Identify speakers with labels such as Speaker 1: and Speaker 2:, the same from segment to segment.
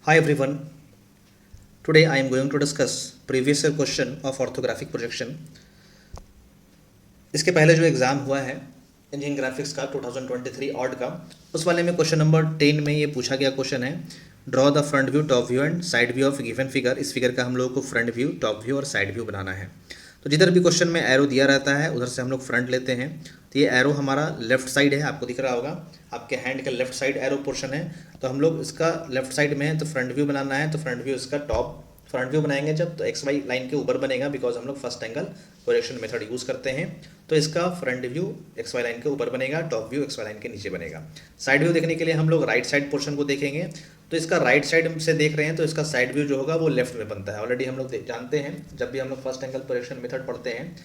Speaker 1: Hi everyone. Today I am going to discuss previous year question of orthographic projection. इसके पहले जो exam हुआ है इंजीनियरिंग ग्राफिक्स का 2023 ऑड का, उस वाले में क्वेश्चन नंबर 10 में ये पूछा गया क्वेश्चन है, draw the front view, top view and side view of given figure. इस फिगर का हम लोगों को फ्रंट व्यू, टॉप व्यू और साइड व्यू बनाना है। तो जिधर भी क्वेश्चन में एरो दिया रहता है उधर से हम लोग फ्रंट लेते हैं। तो ये एरो हमारा लेफ्ट साइड है, आपको दिख रहा होगा, आपके हैंड का लेफ्ट साइड एरो पोर्शन है। तो हम लोग इसका लेफ्ट साइड में है तो फ्रंट व्यू बनाना है। तो फ्रंट व्यू इसका टॉप फ्रंट व्यू बनाएंगे जब, तो एक्स वाई लाइन के ऊपर बनेगा, बिकॉज हम लोग first angle projection method use करते हैं। तो इसका front view x y line के ऊपर बनेगा, top view x y line के नीचे बनेगा। साइड व्यू देखने के लिए हम लोग राइट साइड पोर्शन को देखेंगे। तो इसका राइट साइड से देख रहे हैं तो इसका साइड व्यू जो होगा वो लेफ्ट में बनता है। ऑलरेडी हम लोग जानते हैं, जब भी हम लोग फर्स्ट एंगल प्रोजेक्शन मेथड पढ़ते हैं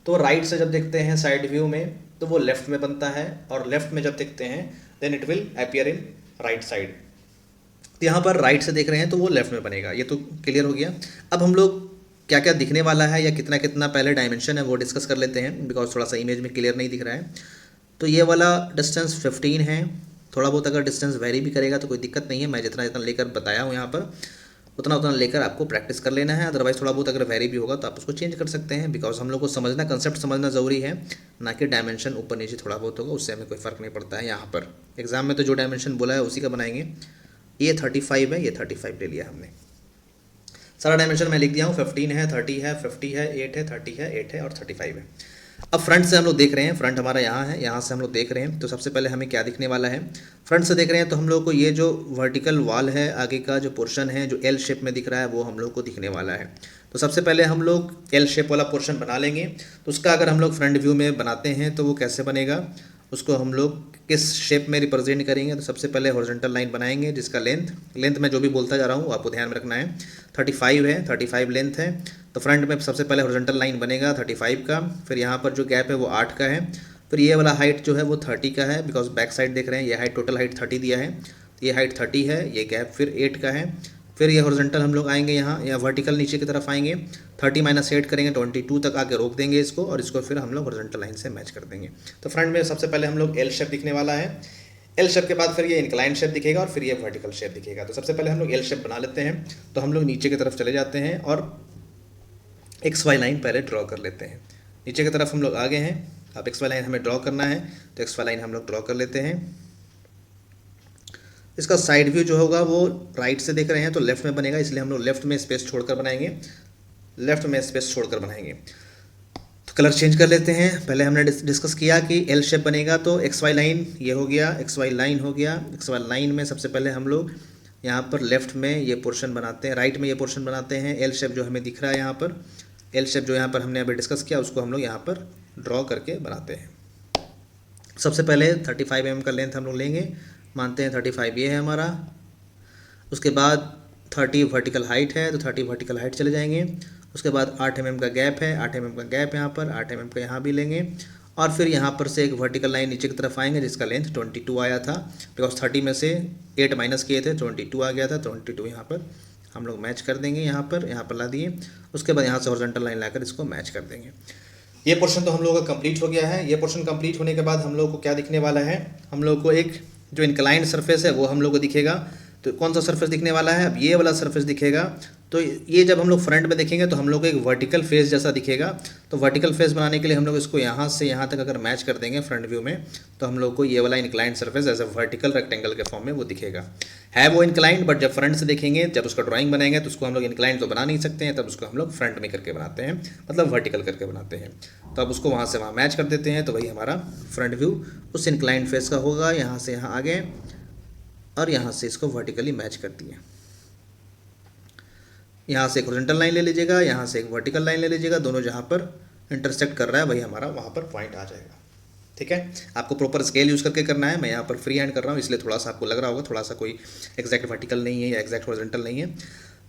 Speaker 1: तो राइट से जब देखते हैं साइड व्यू में तो वो लेफ्ट में बनता है, और लेफ्ट में जब देखते हैं then it will appear in right side. तो यहाँ पर राइट से देख रहे हैं तो वो लेफ्ट में बनेगा। ये तो क्लियर हो गया। अब हम लोग क्या क्या दिखने वाला है या कितना कितना पहले डायमेंशन है वो डिस्कस कर लेते हैं, बिकॉज थोड़ा सा इमेज में क्लियर नहीं दिख रहा है। तो ये वाला डिस्टेंस 15 है। थोड़ा बहुत अगर डिस्टेंस वेरी भी करेगा तो कोई दिक्कत नहीं है, मैं जितना जितना लेकर बताया हूँ यहाँ पर उतना उतना लेकर आपको प्रैक्टिस कर लेना है। अदरवाइज थोड़ा बहुत अगर वेरी भी होगा तो आप उसको चेंज कर सकते हैं, बिकॉज हम लोग को समझना, कंसेप्ट समझना ज़रूरी है, ना कि डायमेंशन ऊपर नीचे थोड़ा बहुत होगा उससे हमें कोई फ़र्क नहीं पड़ता है। यहाँ पर एग्जाम में तो जो डायमेंशन बोला है उसी का बनाएंगे। ये 35 है, ये 35 ले लिया हमने। सारा डायमेंशन मैं लिख दिया हूँ, 15 है, 30 है, 50 है, 8 है, 30 है, 8 है और 35 है। अब फ्रंट से हम लोग देख रहे हैं, फ्रंट हमारा यहाँ है, यहाँ से हम लोग देख रहे हैं। तो सबसे पहले हमें क्या दिखने वाला है, फ्रंट से देख रहे हैं तो हम लोग को ये जो वर्टिकल वॉल है, आगे का जो पोर्शन है जो एल शेप में दिख रहा है वो हम लोग को दिखने वाला है। तो सबसे पहले हम लोग एल शेप वाला पोर्शन बना लेंगे। तो उसका अगर हम लोग फ्रंट व्यू में बनाते हैं तो वो कैसे बनेगा, उसको हम लोग किस शेप में रिप्रेजेंट करेंगे। तो सबसे पहले हॉरिजॉन्टल लाइन बनाएंगे जिसका लेंथ में जो भी बोलता जा रहा हूँ आपको ध्यान में रखना है। 35 है, 35 लेंथ है। तो फ्रंट में सबसे पहले हॉरिजॉन्टल लाइन बनेगा 35 का। फिर यहाँ पर जो गैप है वो 8 का है। फिर ये वाला हाइट जो है वो 30 का है, बिकॉज बैक साइड देख रहे हैं, ये हाइट टोटल हाइट 30 दिया है, तो ये हाइट 30 है। ये गैप फिर 8 का है। फिर ये हॉरिजॉन्टल हम लोग आएंगे यहाँ, या वर्टिकल नीचे की तरफ आएंगे, 30 - 8 करेंगे, 22 तक आके रोक देंगे इसको, और इसको फिर हम लोग हॉरिजॉन्टल लाइन से मैच कर देंगे। तो फ्रंट में सबसे पहले हम लोग एल शेप दिखने वाला है। एल शेप के बाद फिर ये इंक्लाइन शेप दिखेगा और फिर ये वर्टिकल शेप दिखेगा। तो सबसे पहले हम लोग एल शेप बना लेते हैं। तो हम लोग नीचे की तरफ चले जाते हैं और एक्स वाई लाइन पहले ड्रॉ कर लेते हैं। नीचे की तरफ हम लोग आगे हैं, अब एक्स वाई लाइन हमें ड्रॉ करना है, तो एक्स वाई लाइन हम लोग ड्रॉ कर लेते हैं। इसका साइड व्यू जो होगा वो राइट से देख रहे हैं तो लेफ्ट में बनेगा, इसलिए हम लोग लेफ्ट में स्पेस छोड़कर बनाएंगे, लेफ्ट में स्पेस छोड़कर बनाएंगे। तो कलर चेंज कर लेते हैं। पहले हमने डिस्कस किया कि एल शेप बनेगा तो एक्स वाई लाइन ये हो गया, एक्स वाई लाइन हो गया। एक्स वाई लाइन में सबसे पहले हम लोग यहाँ पर लेफ्ट में ये पोर्शन बनाते हैं, राइट में ये पोर्शन बनाते हैं। एल शेप जो हमें दिख रहा है यहाँ पर, एल शेप जो यहाँ पर हमने अभी डिस्कस किया उसको हम लोग यहाँ पर ड्रॉ करके बनाते हैं। सबसे पहले 35 mm का लेंथ हम लोग लेंगे, मानते हैं 35 ये है हमारा। उसके बाद 30 वर्टिकल हाइट है तो 30 वर्टिकल हाइट चले जाएंगे। उसके बाद 8 mm का गैप है, 8 mm का गैप यहाँ पर, 8 mm का यहाँ भी लेंगे। और फिर यहाँ पर से एक वर्टिकल लाइन नीचे की तरफ आएंगे जिसका लेंथ 22 आया था, बिकॉज 30 में से 8 माइनस किए थे, 22 आ गया था। 22 यहाँ पर हम लोग मैच कर देंगे, यहाँ पर ला दिए। उसके बाद यहाँ से हॉरिजॉन्टल लाइन लाकर इसको मैच कर देंगे। ये पोर्शन तो हम लोगों का कंप्लीट हो गया है। ये पोर्शन कंप्लीट होने के बाद हम लोग को क्या दिखने वाला है, हम लोग को एक जो इंक्लाइंड सरफेस है वो हम लोग को दिखेगा। तो कौन सा सरफेस दिखने वाला है, अब ये वाला सरफेस दिखेगा। तो ये जब हम लोग फ्रंट में देखेंगे तो हम लोग को एक वर्टिकल फेस जैसा दिखेगा। तो वर्टिकल फेस बनाने के लिए हम लोग इसको यहाँ से यहाँ तक अगर मैच कर देंगे फ्रंट व्यू में, तो हम लोग को ये वाला inclined surface as a vertical rectangle के फॉर्म में वो दिखेगा। है वो इंक्लाइंड, बट जब फ्रंट से देखेंगे, जब उसका ड्राइंग बनाएंगे तो उसको हम लोग इंक्लाइंड तो बना नहीं सकते हैं, तब उसको हम लोग फ्रंट में करके बनाते हैं, मतलब वर्टिकल करके बनाते हैं। तो अब उसको वहाँ से वहाँ मैच कर देते हैं, तो वही हमारा फ्रंट व्यू उस इंक्लाइंड फेस का होगा। यहाँ से यहाँ आगे और यहाँ से इसको वर्टिकली मैच कर दिए। यहाँ से एक हॉरिजॉन्टल लाइन ले लीजिएगा, यहाँ से एक वर्टिकल लाइन ले लीजिएगा, दोनों जहाँ पर इंटरसेक्ट कर रहा है वही हमारा वहाँ पर पॉइंट आ जाएगा। ठीक है, आपको प्रॉपर स्केल यूज़ करके करना है। मैं यहाँ पर फ्री हैंड कर रहा हूँ इसलिए थोड़ा सा आपको लग रहा होगा, थोड़ा सा कोई एग्जैक्ट वर्टिकल नहीं है या एग्जैक्ट हॉरिजॉन्टल नहीं है।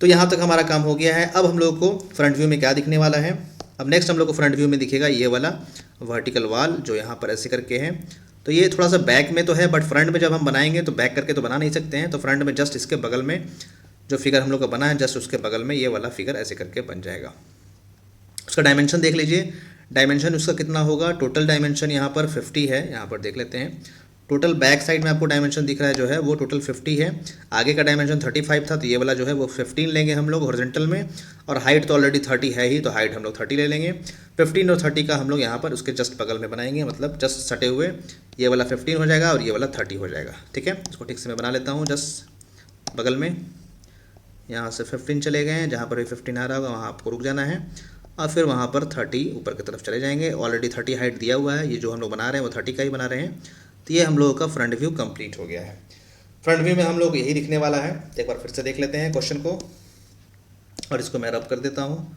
Speaker 1: तो यहाँ तक हमारा काम हो गया है। अब हम लोग को फ्रंट व्यू में क्या दिखने वाला है, अब नेक्स्ट हम लोग को फ्रंट व्यू में दिखेगा ये वाला वर्टिकल वाल जो यहाँ पर ऐसे करके है। तो ये थोड़ा सा बैक में तो है, बट फ्रंट में जब हम बनाएंगे तो बैक करके तो बना नहीं सकते हैं। तो फ्रंट में जस्ट इसके बगल में जो फिगर हम लोग का बना है, जस्ट उसके बगल में ये वाला फिगर ऐसे करके बन जाएगा। उसका डायमेंशन देख लीजिए, डायमेंशन उसका कितना होगा, टोटल डायमेंशन यहाँ पर 50 है, यहाँ पर देख लेते हैं। टोटल बैक साइड में आपको डायमेंशन दिख रहा है जो है वो टोटल 50 है, आगे का डायमेंशन 35 था, तो ये वाला जो है वो 15 लेंगे हम लोग हॉरिजॉन्टल में, और हाइट तो ऑलरेडी 30 है ही, तो हाइट हम लोग 30 ले लेंगे। 15 और 30 का हम लोग यहाँ पर उसके जस्ट बगल में बनाएंगे, मतलब जस्ट सटे हुए ये वाला 15 हो जाएगा और ये वाला 30 हो जाएगा। ठीक है, इसको ठीक से मैं बना लेता हूँ। जस्ट बगल में यहाँ से 15 चले गए हैं, जहाँ पर भी 15 आ रहा होगा वहाँ आपको रुक जाना है, और फिर वहाँ पर 30 ऊपर की तरफ चले जाएंगे। ऑलरेडी 30 हाइट दिया हुआ है, ये जो हम लोग बना रहे हैं वो 30 का ही बना रहे हैं। तो ये हम लोगों का फ्रंट व्यू कंप्लीट हो गया है। फ्रंट व्यू में हम लोग यही दिखने वाला है। एक बार फिर से देख लेते हैं क्वेश्चन को, और इसको मैं रब कर देता हूँ।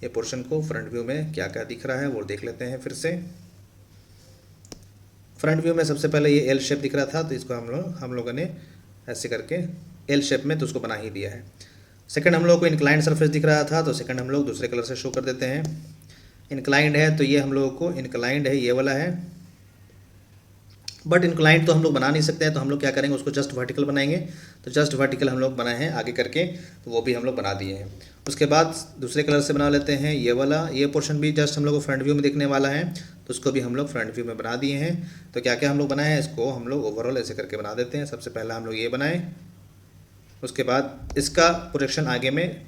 Speaker 1: ये पोर्शन को फ्रंट व्यू में क्या क्या दिख रहा है वो देख लेते हैं फिर से। फ्रंट व्यू में सबसे पहले ये एल शेप दिख रहा था, तो इसको हम लोगों ने ऐसे करके एल शेप में तो उसको बना ही दिया है। सेकंड हम लोग को इंक्लाइंड सरफेस दिख रहा था, तो सेकंड हम लोग दूसरे कलर से शो कर देते हैं। इंक्लाइंड है तो ये हम लोगों को इंक्लाइंड है, ये वाला है, बट इंक्लाइंड तो हम लोग बना नहीं सकते हैं, तो हम लोग क्या करेंगे उसको जस्ट वर्टिकल बनाएंगे। तो जस्ट वर्टिकल हम लोग बनाए हैं आगे करके, तो वो भी हम लोग बना दिए हैं। उसके बाद दूसरे कलर से बना लेते हैं ये वाला, ये पोर्शन भी जस्ट हम लोग को फ्रंट व्यू में दिखने वाला है, तो उसको भी हम लोग फ्रंट व्यू में बना दिए हैं। तो क्या क्या हम लोग बनाए हैं, इसको हम लोग ओवरऑल ऐसे करके बना देते हैं। सबसे पहला हम लोग ये बनाए, उसके बाद इसका प्रोजेक्शन आगे में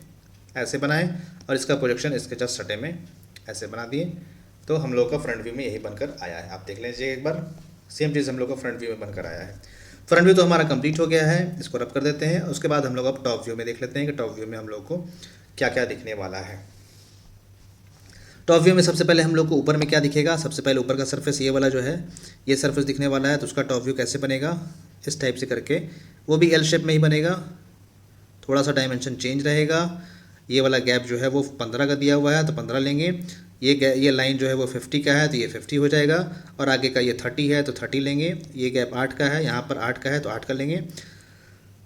Speaker 1: ऐसे बनाए, और इसका प्रोजेक्शन इसके जस्ट सटे में ऐसे बना दिए। तो हम लोग का फ्रंट व्यू में यही बनकर आया है। आप देख लीजिए एक बार, सेम चीज़ हम लोग का फ्रंट व्यू में बनकर आया है। फ्रंट व्यू तो हमारा कंप्लीट हो गया है, इसको रब कर देते हैं। उसके बाद हम लोग अब टॉप व्यू में देख लेते हैं कि टॉप व्यू में हम लोग को क्या क्या दिखने वाला है। टॉप व्यू में सबसे पहले हम लोग को ऊपर में क्या दिखेगा, सबसे पहले ऊपर का सरफेस ये वाला जो है, ये सरफेस दिखने वाला है। तो उसका टॉप व्यू कैसे बनेगा, इस टाइप से करके, वो भी एल शेप में ही बनेगा, थोड़ा सा डायमेंशन चेंज रहेगा। ये वाला गैप जो है वो 15 का दिया हुआ है, तो 15 लेंगे। ये लाइन जो है वो 50 का है, तो ये 50 हो जाएगा, और आगे का ये 30 है तो 30 लेंगे। ये गैप 8 का है, यहाँ पर 8 का है तो 8 का लेंगे।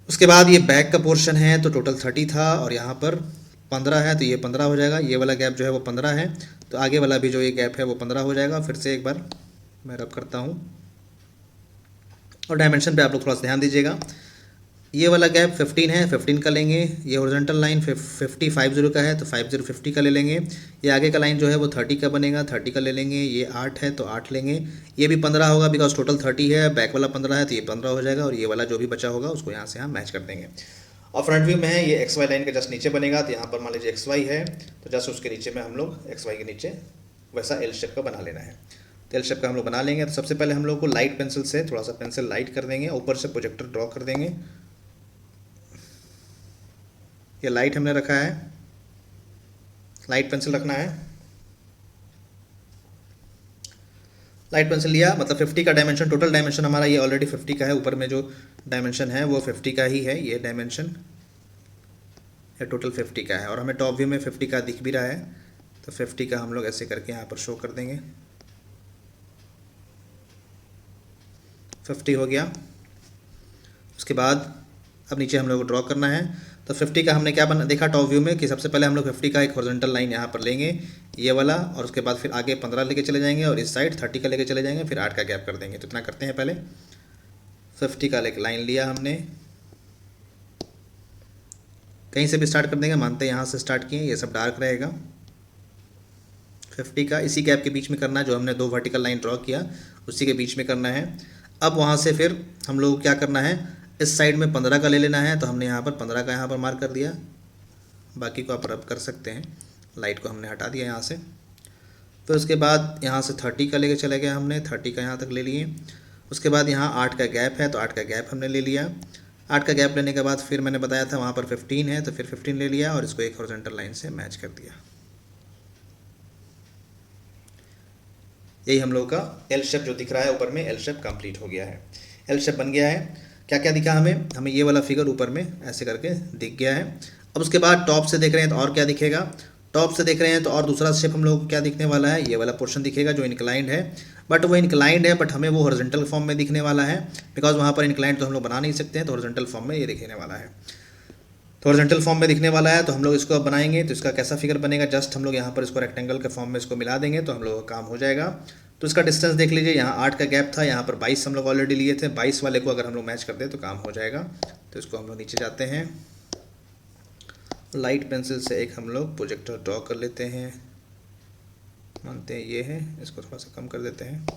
Speaker 1: उसके बाद ये बैक का पोर्शन है, तो टोटल 30 था, और यहाँ पर 15 है तो ये 15 हो जाएगा। ये वाला गैप जो है वो 15 है, तो आगे वाला भी जो ये गैप है वो 15 हो जाएगा। फिर से एक बार मैं रब करता हूँ, और डायमेंशन पे आप लोग थोड़ा सा ध्यान दीजिएगा। ये वाला गैप 15 है, 15 का लेंगे। ये हॉरिजॉन्टल लाइन 50 का है, तो 50 का ले लेंगे। ये आगे का लाइन जो है वो 30 का बनेगा, 30 का ले लेंगे। ये 8 है तो 8 लेंगे। ये भी 15 होगा, बिकॉज टोटल 30 है, बैक वाला 15 है, तो ये 15 हो जाएगा, और ये वाला जो भी बचा होगा उसको यहाँ से हम मैच कर देंगे। और फ्रंट व्यू में है ये एक्स वाई लाइन के जस्ट नीचे बनेगा, तो यहाँ पर मान लीजिए एक्स वाई है, तो जस्ट उसके नीचे में हम लोग एक्स वाई के नीचे वैसा एल शेप का बना लेना है। तो एल शेप का हम लोग बना लेंगे। तो सबसे पहले हम लोग को लाइट पेंसिल से थोड़ा सा पेंसिल लाइट कर देंगे, ऊपर से प्रोजेक्टर ड्रॉ कर देंगे। ये लाइट हमने रखा है, लाइट पेंसिल रखना है। लाइट पेंसिल लिया, मतलब 50 का डायमेंशन, टोटल डायमेंशन हमारा ये ऑलरेडी 50 का है। ऊपर में जो डायमेंशन है वो 50 का ही है, ये डायमेंशन ये टोटल 50 का है, और हमें टॉप व्यू में 50 का दिख भी रहा है। तो 50 का हम लोग ऐसे करके यहाँ पर शो कर देंगे। 50 हो गया। उसके बाद अब नीचे हम लोग को ड्रॉ करना है। तो 50 का हमने क्या बना देखा टॉप व्यू में, कि सबसे पहले हम लोग 50 का एक हॉरिजॉन्टल लाइन यहाँ पर लेंगे, ये वाला, और उसके बाद फिर आगे 15 लेके चले जाएंगे, और इस साइड 30 का लेके चले जाएंगे, फिर 8 का गैप कर देंगे। तो इतना करते हैं। पहले 50 का एक लाइन लिया हमने, कहीं से भी स्टार्ट कर देंगे, मानते हैं यहाँ से स्टार्ट किए, ये सब डार्क रहेगा। 50 का इसी गैप के बीच में करना है, जो हमने 2 वर्टिकल लाइन ड्रॉ किया उसी के बीच में करना है। अब वहाँ से फिर हम लोग क्या करना है, इस साइड में 15 का ले लेना है, तो हमने यहाँ पर 15 का यहाँ पर मार्क कर दिया। बाकी को आप रब कर सकते हैं, लाइट को हमने हटा दिया यहाँ से। फिर उसके बाद यहाँ से 30 का लेके चले गए हमने, 30 का यहाँ तक ले लिए। उसके बाद यहाँ 8 का गैप है, तो 8 का गैप हमने ले लिया। 8 का गैप लेने के बाद फिर मैंने बताया था वहाँ पर 15 है, तो फिर 15 ले लिया, और इसको एक हॉरिजॉन्टल लाइन से मैच कर दिया। यही हम लोग का एल शेप जो दिख रहा है ऊपर में, एल शेप कंप्लीट हो गया है। एल शेप बन गया है। क्या क्या दिखा हमें ये वाला फिगर ऊपर में ऐसे करके दिख गया है। अब उसके बाद टॉप से देख रहे हैं तो और क्या दिखेगा, टॉप से देख रहे हैं तो और दूसरा शेप हम लोग को क्या दिखने वाला है, ये वाला पोर्शन दिखेगा जो इंक्लाइंड है। बट वो इंक्लाइंड है, बट हमें वो हॉरिजॉन्टल फॉर्म में दिखने वाला है, बिकॉज वहाँ पर इंक्लाइंड तो हम लोग बना नहीं सकते हैं, तो हॉरिजॉन्टल फॉर्म में ये दिखने वाला है। तो हॉरिजॉन्टल फॉर्म में दिखने वाला है, तो हम लोग इसको अब बनाएंगे। तो इसका कैसा फिगर बनेगा, जस्ट हम लोग यहाँ पर इसको रेक्टेंगल के फॉर्म में इसको मिला देंगे, तो हम लोग का काम हो जाएगा। तो इसका डिस्टेंस देख लीजिए, यहाँ 8 का गैप था, यहाँ पर 22 हम लोग ऑलरेडी लिए थे। 22 वाले को अगर हम लोग मैच कर दें तो काम हो जाएगा। तो इसको हम लोग नीचे जाते हैं, लाइट पेंसिल से एक हम लोग प्रोजेक्टर ड्रॉ कर लेते हैं, मानते हैं ये है, इसको थोड़ा सा कम कर देते हैं,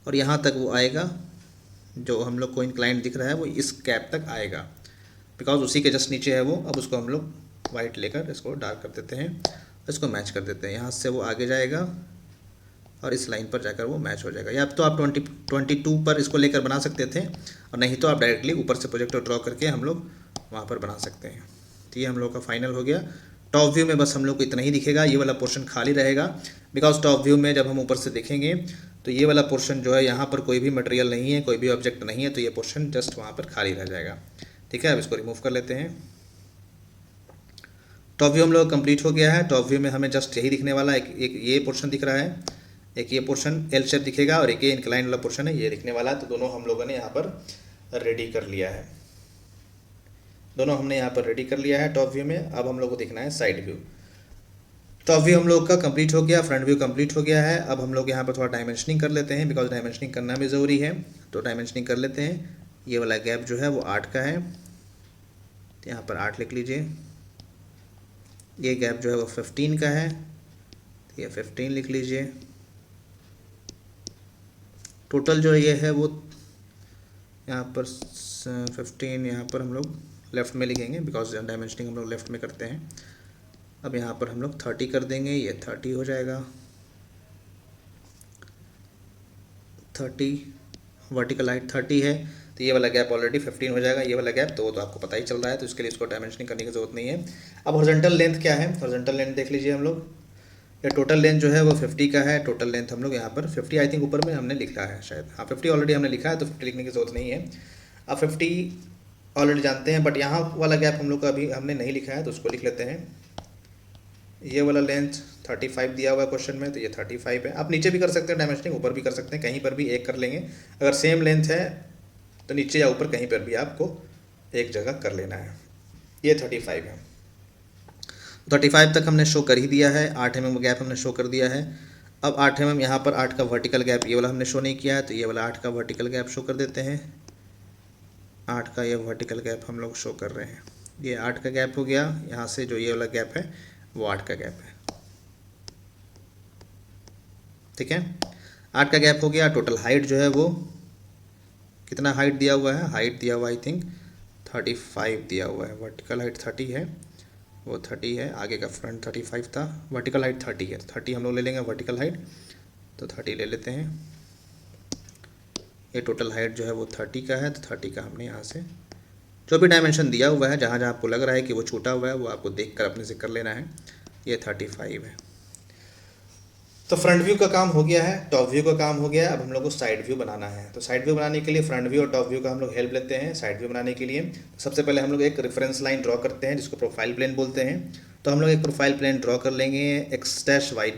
Speaker 1: और यहाँ तक वो आएगा। जो हम लोग को इंक्लाइंड दिख रहा है वो इस गैप तक आएगा, बिकॉज उसी के जस्ट नीचे है वो। अब उसको हम लोग वाइट लेकर इसको डार्क कर देते हैं, इसको मैच कर देते हैं। यहाँ से वो आगे जाएगा और इस लाइन पर जाकर वो मैच हो जाएगा। या तो आप 22 पर इसको लेकर बना सकते थे, और नहीं तो आप डायरेक्टली ऊपर से प्रोजेक्टर ड्रॉ करके हम लोग वहाँ पर बना सकते हैं। तो ये हम लोग का फाइनल हो गया। टॉप व्यू में बस हम लोग को इतना ही दिखेगा, ये वाला पोर्शन खाली रहेगा, बिकॉज टॉप व्यू में जब हम ऊपर से देखेंगे तो ये वाला पोर्शन जो है यहाँ पर कोई भी मटेरियल नहीं है, कोई भी ऑब्जेक्ट नहीं है, तो ये पोर्शन जस्ट वहाँ पर खाली रह जाएगा। ठीक है, अब इसको रिमूव कर लेते हैं। टॉप व्यू हम लोग कंप्लीट हो गया है। टॉप व्यू में हमें जस्ट यही दिखने वाला है, एक ये पोर्शन दिख रहा है, एक ये पोर्शन एल शेप दिखेगा, और एक ये इंक्लाइन वाला पोर्शन है ये दिखने वाला है। तो दोनों हम लोगों ने यहाँ पर रेडी कर लिया है, दोनों हमने यहाँ पर रेडी कर लिया है टॉप व्यू में। अब हम लोग को देखना है साइड व्यू। टॉप व्यू हम लोग का कंप्लीट हो गया, फ्रंट व्यू कंप्लीट हो गया है। अब हम लोग यहाँ पर थोड़ा डायमेंशनिंग कर लेते हैं, बिकॉज डायमेंशनिंग करना भी ज़रूरी है, तो डायमेंशनिंग कर लेते हैं। ये वाला गैप जो है वो 8 का है, तो यहाँ पर 8 लिख लीजिए। ये गैप जो है वो 15 का है, तो ये 15 लिख लीजिए। टोटल जो ये है वो यहाँ पर 15, यहाँ पर हम लोग लेफ़्ट में लिखेंगे, बिकॉज डायमेंशनिंग हम लोग लेफ़्ट में करते हैं। अब यहाँ पर हम लोग 30 कर देंगे, ये 30 हो जाएगा। 30 वर्टिकल हाइट 30 है, तो ये वाला गैप ऑलरेडी 15 हो जाएगा। ये वाला गैप तो वो तो आपको पता ही चल रहा है, तो इसके लिए इसको डायमेंशनिंग करने की ज़रूरत नहीं है। अब हॉरिजॉन्टल लेंथ क्या है, हॉरिजॉन्टल लेंथ देख लीजिए हम लोग। ये टोटल लेंथ जो है वो 50 का है। टोटल लेंथ हम लोग यहाँ पर 50 आई थिंक ऊपर में हमने लिखा है शायद, हाँ 50 ऑलरेडी हमने लिखा है, तो 50 लिखने की ज़रूरत नहीं है। अब 50 ऑलरेडी जानते हैं, बट यहाँ वाला गैप हम लोग का अभी हमने नहीं लिखा है, तो उसको लिख लेते हैं। ये वाला लेंथ 35 दिया हुआ है क्वेश्चन में, तो ये 35 है। आप नीचे भी कर सकते हैं डायमेंशनिंग, ऊपर भी कर सकते हैं, कहीं पर भी एक कर लेंगे। अगर सेम लेंथ है तो नीचे या ऊपर कहीं पर भी आपको एक जगह कर लेना है। ये 35 है, 35 तक हमने शो कर ही दिया है। 8 mm गैप हमने शो कर दिया है। अब 8 mm यहाँ पर 8 का वर्टिकल गैप ये वाला हमने शो नहीं किया है, तो ये वाला 8 का वर्टिकल गैप शो कर देते हैं। 8 का ये वर्टिकल गैप हम लोग शो कर रहे हैं। ये 8 का गैप हो गया, यहाँ से जो ये वाला गैप है वो 8 का गैप है। ठीक है, 8 का गैप हो गया। टोटल हाइट जो है वो कितना हाइट दिया हुआ है, हाइट दिया हुआ आई थिंक 35 दिया हुआ है। वर्टिकल हाइट 30 है, वो 30 है। आगे का फ्रंट 35 था, वर्टिकल हाइट 30 है, 30 हम लोग ले लेंगे वर्टिकल हाइट, तो 30 ले लेते हैं। ये टोटल हाइट जो है वो 30 का है, तो 30 का हमने यहाँ से जो भी डायमेंशन दिया हुआ है, जहाँ जहाँ आपको लग रहा है कि वो छूटा हुआ है, वो आपको देखकर अपने से कर लेना है। ये 35 है। तो फ्रंट व्यू का काम हो गया है, टॉप व्यू का काम हो गया है। अब हम लोग को साइड व्यू बनाना है। तो साइड व्यू बनाने के लिए फ्रंट व्यू और टॉप व्यू का हम लोग हेल्प लेते हैं। साइड व्यू बनाने के लिए सबसे पहले हम लोग एक रेफरेंस लाइन ड्रॉ करते हैं, जिसको प्रोफाइल प्लेन बोलते हैं। तो हम लोग एक प्रोफाइल प्लेन ड्रॉ कर लेंगे, x', y'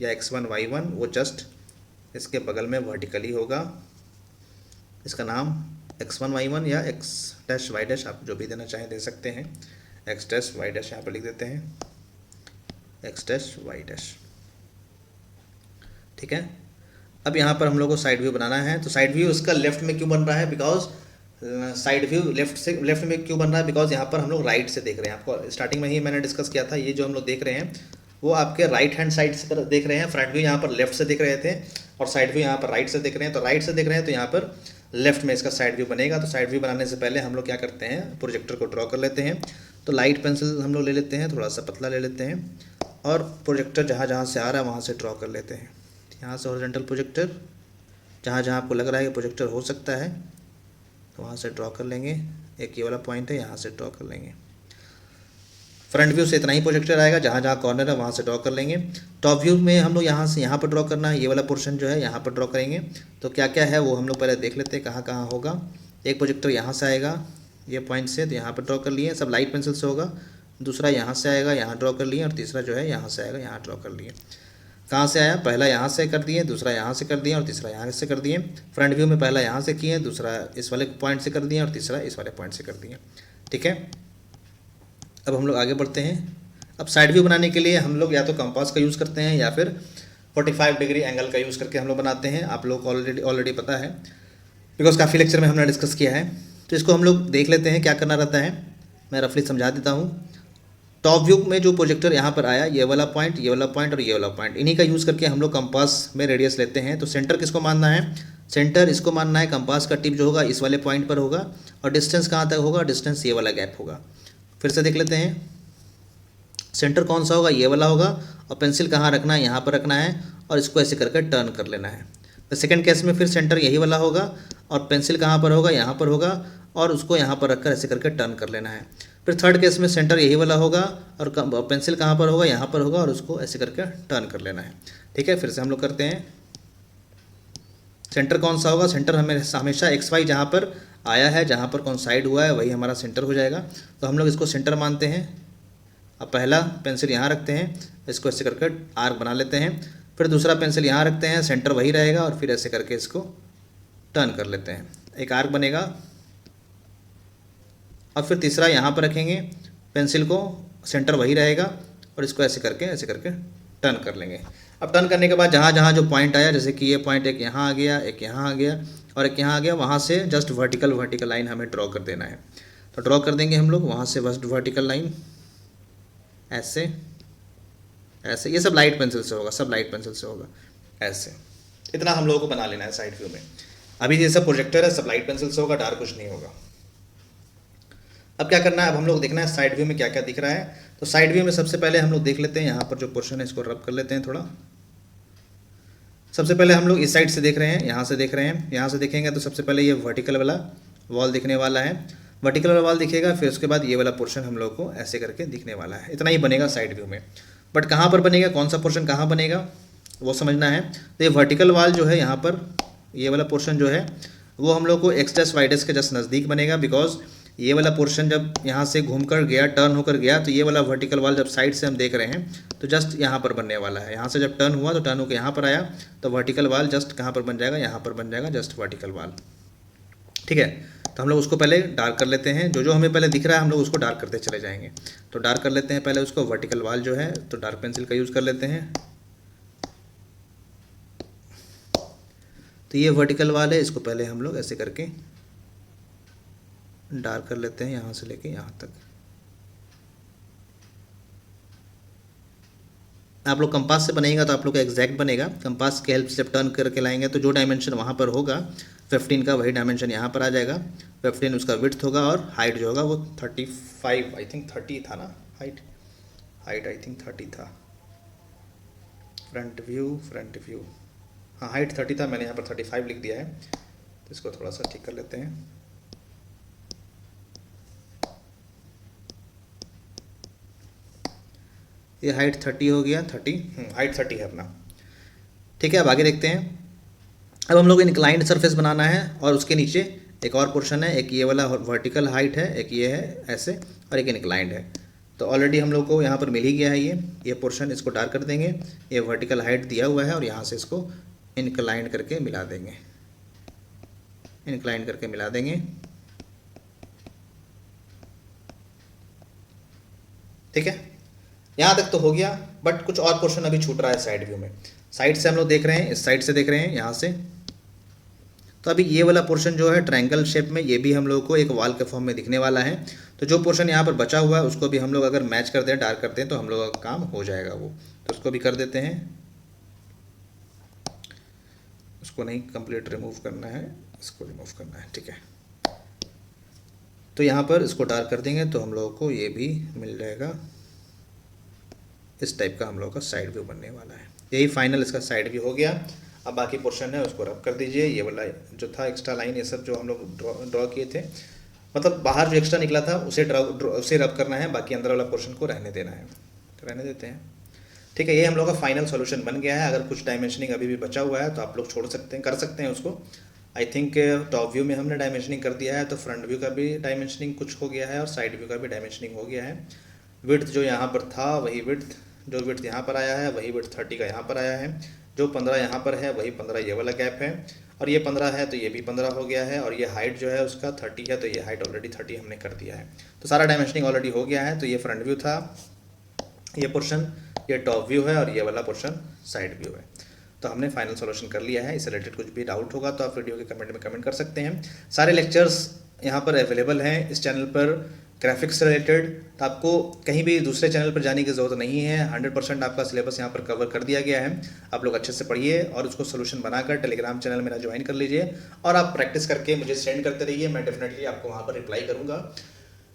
Speaker 1: या x1, y1, वो जस्ट इसके बगल में वर्टिकली होगा। इसका नाम x1, y1 या x', y' आप जो भी देना चाहें दे सकते हैं। x', y' यहाँ पर लिख देते हैं, x', y'। ठीक है, अब यहाँ पर हम लोग को साइड व्यू बनाना है। तो साइड व्यू इसका लेफ्ट में क्यों बन रहा है, बिकॉज साइड व्यू लेफ्ट में क्यों बन रहा है, बिकॉज यहाँ पर हम लोग राइट से देख रहे हैं। आपको स्टार्टिंग में ही मैंने डिस्कस किया था, ये जो हम लोग देख रहे हैं वो आपके राइट हैंड साइड से देख रहे हैं। फ्रंट व्यू यहाँ पर लेफ्ट से देख रहे थे, और साइड व्यू यहाँ पर राइट से देख रहे हैं। तो राइट से देख रहे हैं तो यहाँ पर लेफ्ट में इसका साइड व्यू बनेगा। तो साइड व्यू बनाने से पहले हम लोग क्या करते हैं, प्रोजेक्टर को ड्रॉ कर लेते हैं। तो लाइट पेंसिल हम लोग ले लेते हैं, थोड़ा सा पतला ले लेते हैं, और प्रोजेक्टर जहाँ जहाँ से आ रहा है वहाँ से ड्रॉ कर लेते हैं। यहाँ से हॉरिजॉन्टल प्रोजेक्टर जहाँ जहाँ आपको लग रहा है कि प्रोजेक्टर हो सकता है, तो वहाँ से ड्रॉ कर लेंगे। एक ये वाला पॉइंट है, यहाँ से ड्रॉ कर लेंगे। फ्रंट व्यू से इतना ही प्रोजेक्टर आएगा, जहाँ जहाँ कॉर्नर है वहाँ से ड्रॉ कर लेंगे। टॉप व्यू में हम लोग यहाँ से यहाँ पर ड्रॉ करना है, ये वाला पोर्शन जो है यहाँ पर ड्रॉ करेंगे। तो क्या क्या है वो हम लोग पहले देख लेते हैं, कहाँ कहाँ होगा। एक प्रोजेक्टर यहाँ से आएगा ये पॉइंट से, तो यहाँ पर ड्रॉ कर लिए, सब लाइट पेंसिल से होगा। दूसरा यहाँ से आएगा, यहाँ ड्रॉ कर लिए, और तीसरा जो है यहाँ से आएगा, यहाँ ड्रॉ कर लिए। कहाँ से आया, पहला यहाँ से कर दिए, दूसरा यहाँ से कर दिए, और तीसरा यहाँ से कर दिए। फ्रंट व्यू में पहला यहाँ से किए, दूसरा इस वाले पॉइंट से कर दिए, और तीसरा इस वाले पॉइंट से कर दिए। ठीक है, अब हम लोग आगे बढ़ते हैं। अब साइड व्यू बनाने के लिए हम लोग या तो कंपास का यूज़ करते हैं, या फिर 45 डिग्री एंगल का यूज़ करके हम लोग बनाते हैं। आप लोग ऑलरेडी पता है, बिकॉज काफ़ी लेक्चर में हमने डिस्कस किया है। तो इसको हम लोग देख लेते हैं क्या करना रहता है, मैं रफली समझा देता हूँ। टॉप व्यू में जो प्रोजेक्टर यहाँ पर आया, ये वाला पॉइंट, ये वाला पॉइंट और ये वाला पॉइंट, इन्हीं का यूज़ करके हम लोग कंपास में रेडियस लेते हैं। तो सेंटर किसको मानना है, सेंटर इसको मानना है, कंपास का टिप जो होगा इस वाले पॉइंट पर होगा, और डिस्टेंस कहाँ तक होगा, डिस्टेंस ये वाला गैप होगा। फिर से देख लेते हैं, सेंटर कौन सा होगा, ये वाला होगा, और पेंसिल कहाँ रखना है, यहाँ पर रखना है, और इसको ऐसे करके टर्न कर लेना है। तो सेकंड केस में फिर सेंटर यही वाला होगा, और पेंसिल कहाँ पर होगा, यहाँ पर होगा, और उसको यहाँ पर रखकर ऐसे करके टर्न कर लेना है। फिर थर्ड केस में सेंटर यही वाला होगा, और पेंसिल कहाँ पर होगा, यहाँ पर होगा, और उसको ऐसे करके टर्न कर लेना है। ठीक है, फिर से हम लोग करते हैं। सेंटर कौन सा होगा, सेंटर हमेशा एक्स वाई जहाँ पर आया है, जहाँ पर कॉन्साइड हुआ है, वही हमारा सेंटर हो जाएगा। तो हम लोग इसको सेंटर मानते हैं। अब पहला पेंसिल यहाँ रखते हैं, इसको ऐसे करके आर्क बना लेते हैं। फिर दूसरा पेंसिल यहाँ रखते हैं, सेंटर वही रहेगा, और फिर ऐसे करके इसको टर्न कर लेते हैं, एक आर्क बनेगा। और फिर तीसरा यहाँ पर रखेंगे, पेंसिल को सेंटर वही रहेगा, और इसको ऐसे करके टर्न कर लेंगे। अब टर्न करने के बाद जहाँ जहाँ जो पॉइंट आया, जैसे कि ये पॉइंट एक यहाँ आ गया, एक यहाँ आ गया, और एक यहाँ आ गया, वहाँ से जस्ट वर्टिकल लाइन हमें ड्रॉ कर देना है। तो ड्रॉ कर देंगे हम लोग वहाँ से बस वर्टिकल लाइन, ऐसे ऐसे। ये सब लाइट पेंसिल से होगा, सब लाइट पेंसिल से होगा, ऐसे। इतना हम लोगों को बना लेना है साइड व्यू में। अभी जैसा प्रोजेक्टर है, सब लाइट पेंसिल से होगा, डार्क कुछ नहीं होगा। अब क्या करना है, अब हम लोग देखना है साइड व्यू में क्या क्या दिख रहा है। तो साइड व्यू में सबसे पहले हम लोग देख लेते हैं, यहाँ पर जो पोर्शन है इसको रब कर लेते हैं थोड़ा। सबसे पहले हम लोग इस साइड से देख रहे हैं, यहाँ से देख रहे हैं। यहाँ से देखेंगे तो सबसे पहले ये वर्टिकल वाला वॉल दिखने वाला है, वर्टिकल वाला वॉल दिखेगा। फिर उसके बाद ये वाला पोर्शन हम लोग को ऐसे करके दिखने वाला है। इतना ही बनेगा साइड व्यू में। बट कहाँ पर बनेगा, कौन सा पोर्शन कहाँ बनेगा, वो समझना है। तो ये वर्टिकल वॉल जो है यहाँ पर, ये वाला पोर्शन जो है वो हम लोग को एक्स डैश वाई डैश के जस्ट नज़दीक बनेगा। बिकॉज ये वाला पोर्शन जब यहाँ से घूम कर गया, टर्न होकर गया, तो ये वाला वर्टिकल वॉल जब साइड से हम देख रहे हैं तो जस्ट यहाँ पर बनने वाला है। यहाँ से जब टर्न हुआ तो टर्न होकर यहाँ पर आया, तो वर्टिकल वॉल जस्ट कहाँ पर बन जाएगा, यहाँ पर बन जाएगा, जस्ट वर्टिकल वॉल। ठीक है, तो हम लोग उसको पहले डार्क कर लेते हैं। जो जो हमें पहले दिख रहा है हम लोग उसको डार्क करते चले जाएंगे। तो डार्क कर लेते हैं पहले उसको, वर्टिकल वॉल जो है, तो डार्क पेंसिल का यूज़ कर लेते हैं। तो ये वर्टिकल वॉल है, इसको पहले हम लोग ऐसे करके डार्क कर लेते हैं, यहाँ से लेके यहाँ तक। आप लोग कंपास से बनाएगा तो आप लोग का एग्जैक्ट बनेगा। कंपास के हेल्प से जब टर्न करके लाएंगे तो जो डायमेंशन वहाँ पर होगा 15 का, वही डायमेंशन यहाँ पर आ जाएगा। 15 उसका विड्थ होगा, और हाइट जो होगा वो 35 आई थिंक 30 था ना, हाइट आई थिंक 30 था। फ्रंट व्यू हाँ, हाइट 30 था, मैंने यहाँ पर 35 लिख दिया है। तो इसको थोड़ा सा ठीक कर लेते हैं। ये हाइट 30 हो गया, 30 हाइट 30 है अपना। ठीक है, अब आगे देखते हैं। अब हम लोग इंक्लाइंड सरफेस बनाना है, और उसके नीचे एक और पोर्शन है, एक ये वाला वर्टिकल हाइट है, एक ये है ऐसे, और एक इंक्लाइंड है। तो ऑलरेडी हम लोग को यहाँ पर मिल ही गया है ये पोर्शन। इसको डार्क कर देंगे। ये वर्टिकल हाइट दिया हुआ है, और यहाँ से इसको इंक्लाइंड करके मिला देंगे, इंक्लाइंड करके मिला देंगे। ठीक है, यहाँ तक तो हो गया। बट कुछ और पोर्शन अभी छूट रहा है साइड व्यू में। साइड से हम लोग देख रहे हैं, इस साइड से देख रहे हैं, यहाँ से। तो अभी ये वाला पोर्शन जो है ट्रायंगल शेप में, ये भी हम लोग को एक वॉल के फॉर्म में दिखने वाला है। तो जो पोर्शन यहाँ पर बचा हुआ है उसको भी हम लोग अगर मैच करते हैं, डार्क करते हैं, तो हम लोग का काम हो जाएगा वो। तो उसको भी कर देते हैं। उसको नहीं कंप्लीट रिमूव करना है, इसको रिमूव करना है। ठीक है, तो यहाँ पर इसको डार्क कर देंगे तो हम लोगों को ये भी मिल जाएगा। इस टाइप का हम लोगों का साइड व्यू बनने वाला है। यही फाइनल इसका साइड व्यू हो गया। अब बाकी पोर्शन है उसको रब कर दीजिए। ये वाला जो था एक्स्ट्रा लाइन, ये सब जो हम लोग ड्रॉ किए थे, मतलब बाहर जो एक्स्ट्रा निकला था उसे रब करना है, बाकी अंदर वाला पोर्शन को रहने देना है। तो रहने देते हैं। ठीक है, ये हम लोग का फाइनल सॉल्यूशन बन गया है। अगर कुछ डायमेंशनिंग अभी भी बचा हुआ है तो आप लोग छोड़ सकते हैं, कर सकते हैं उसको। आई थिंक टॉप व्यू में हमने डायमेंशनिंग कर दिया है, तो फ्रंट व्यू का भी डायमेंशनिंग कुछ हो गया है, और साइड व्यू का भी डायमेंशनिंग हो गया है। विड्थ जो यहाँ पर था वही विड्थ, जो विड्थ यहाँ पर आया है वही विड्थ 30 का यहाँ पर आया है। जो 15 यहाँ पर है वही 15 ये वाला गैप है, और ये 15 है तो ये भी 15 हो गया है। और ये हाइट जो है उसका 30 है, तो ये हाइट ऑलरेडी 30 हमने कर दिया है। तो सारा डायमेंशनिंग ऑलरेडी हो गया है। तो ये फ्रंट व्यू था, ये पोर्शन, ये टॉप व्यू है, और ये वाला पोर्शन साइड व्यू है। तो हमने फाइनल सॉल्यूशन कर लिया है। इससे रिलेटेड कुछ भी डाउट होगा तो आप वीडियो के कमेंट में कमेंट कर सकते हैं। सारे लेक्चर्स यहाँ पर अवेलेबल हैं इस चैनल पर। ग्राफिक्स से रिलेटेड, तो आपको कहीं भी दूसरे चैनल पर जाने की ज़रूरत नहीं है। 100% आपका सिलेबस यहाँ पर कवर कर दिया गया है। आप लोग अच्छे से पढ़िए और उसको सोल्यूशन बनाकर टेलीग्राम चैनल मेरा ज्वाइन कर लीजिए और आप प्रैक्टिस करके मुझे सेंड करते रहिए। मैं डेफिनेटली आपको वहाँ पर रिप्लाई करूँगा।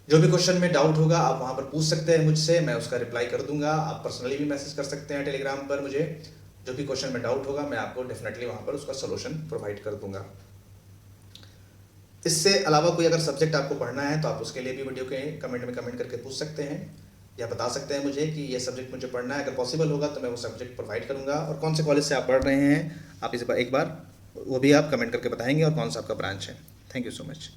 Speaker 1: जो भी क्वेश्चन में डाउट होगा आप वहाँ पर पूछ सकते हैं मुझसे, मैं उसका रिप्लाई कर दूंगा। आप पर्सनली भी मैसेज कर सकते हैं टेलीग्राम पर मुझे। जो भी क्वेश्चन में डाउट होगा मैं आपको डेफिनेटली वहाँ पर उसका सोल्यूशन प्रोवाइड कर दूंगा। इससे अलावा कोई अगर सब्जेक्ट आपको पढ़ना है तो आप उसके लिए भी वीडियो के कमेंट में कमेंट करके पूछ सकते हैं या बता सकते हैं मुझे कि ये सब्जेक्ट मुझे पढ़ना है। अगर पॉसिबल होगा तो मैं वो सब्जेक्ट प्रोवाइड करूँगा। और कौन से कॉलेज से आप पढ़ रहे हैं आप इस बार एक बार वो भी आप कमेंट करके बताएंगे और कौन सा आपका ब्रांच है। Thank you so much.